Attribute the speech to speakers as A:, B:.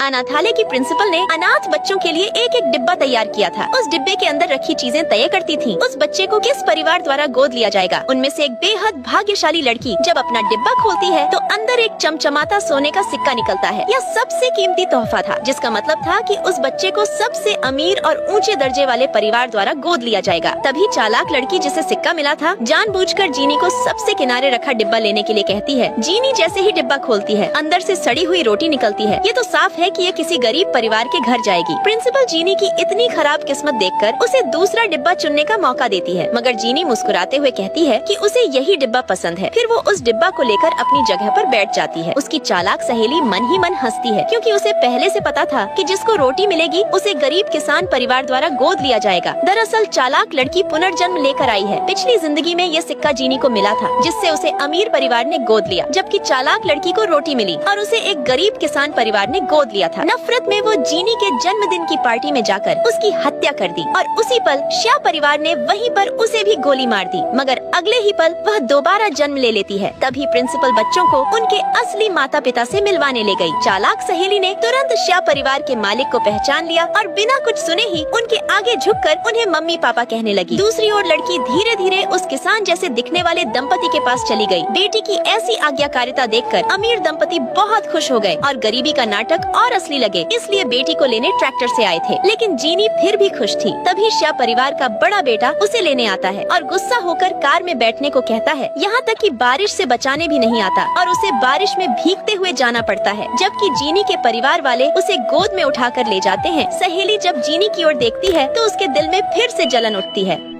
A: अनाथालय की प्रिंसिपल ने अनाथ बच्चों के लिए एक एक डिब्बा तैयार किया था। उस डिब्बे के अंदर रखी चीजें तय करती थीं। उस बच्चे को किस परिवार द्वारा गोद लिया जाएगा। उनमें से एक बेहद भाग्यशाली लड़की जब अपना डिब्बा खोलती है तो अंदर एक चमचमाता सोने का सिक्का निकलता है। यह सबसे कीमती तोहफा था, जिसका मतलब था कि उस बच्चे को सबसे अमीर और ऊंचे दर्जे वाले परिवार द्वारा गोद लिया जाएगा। तभी चालाक लड़की जिसे सिक्का मिला था जानबूझकर जीनी को सबसे किनारे रखा डिब्बा लेने के लिए कहती है। जीनी जैसे ही डिब्बा खोलती है अंदर से सड़ी हुई रोटी निकलती है। ये तो साफ है कि ये किसी गरीब परिवार के घर जाएगी। प्रिंसिपल जीनी की इतनी खराब किस्मत देखकर उसे दूसरा डिब्बा चुनने का मौका देती है, मगर जीनी मुस्कुराते हुए कहती है कि उसे यही डिब्बा पसंद है। फिर वो उस डिब्बा को लेकर अपनी जगह पर बैठ जाती है। उसकी चालाक सहेली मन ही मन हंसती है, क्योंकि उसे पहले से पता था कि जिसको रोटी मिलेगी उसे गरीब किसान परिवार द्वारा गोद लिया जाएगा। दरअसल चालाक लड़की पुनर्जन्म लेकर आई है। पिछली जिंदगी में ये सिक्का जीनी को मिला था, जिससे उसे अमीर परिवार ने गोद लिया, जबकि चालाक लड़की को रोटी मिली और उसे एक गरीब किसान परिवार ने गोद लिया था। नफरत में वो जीनी के जन्मदिन की पार्टी में जाकर उसकी हत्या कर दी और उसी पल श्या परिवार ने वहीं पर उसे भी गोली मार दी। मगर अगले ही पल वह दोबारा जन्म ले लेती है। तभी प्रिंसिपल बच्चों को उनके असली माता पिता से मिलवाने ले गई। चालाक सहेली ने तुरंत श्या परिवार के मालिक को पहचान लिया और बिना कुछ सुने ही उनके आगे झुककर उन्हें मम्मी पापा कहने लगी। दूसरी ओर लड़की धीरे धीरे उस किसान जैसे दिखने वाले दंपति के पास चली गई। बेटी की ऐसी आज्ञाकारिता देखकर अमीर दंपति बहुत खुश हो गए और गरीबी का नाटक और असली लगे, इसलिए बेटी को लेने ट्रैक्टर से आए थे। लेकिन जीनी फिर भी खुश थी। तभी श्या परिवार का बड़ा बेटा उसे लेने आता है और गुस्सा होकर कार में बैठने को कहता है। यहाँ तक कि बारिश से बचाने भी नहीं आता और उसे बारिश में भीगते हुए जाना पड़ता है, जबकि जीनी के परिवार वाले उसे गोद में उठाकर ले जाते हैं। सहेली जब जीनी की ओर देखती है तो उसके दिल में फिर से जलन उठती है।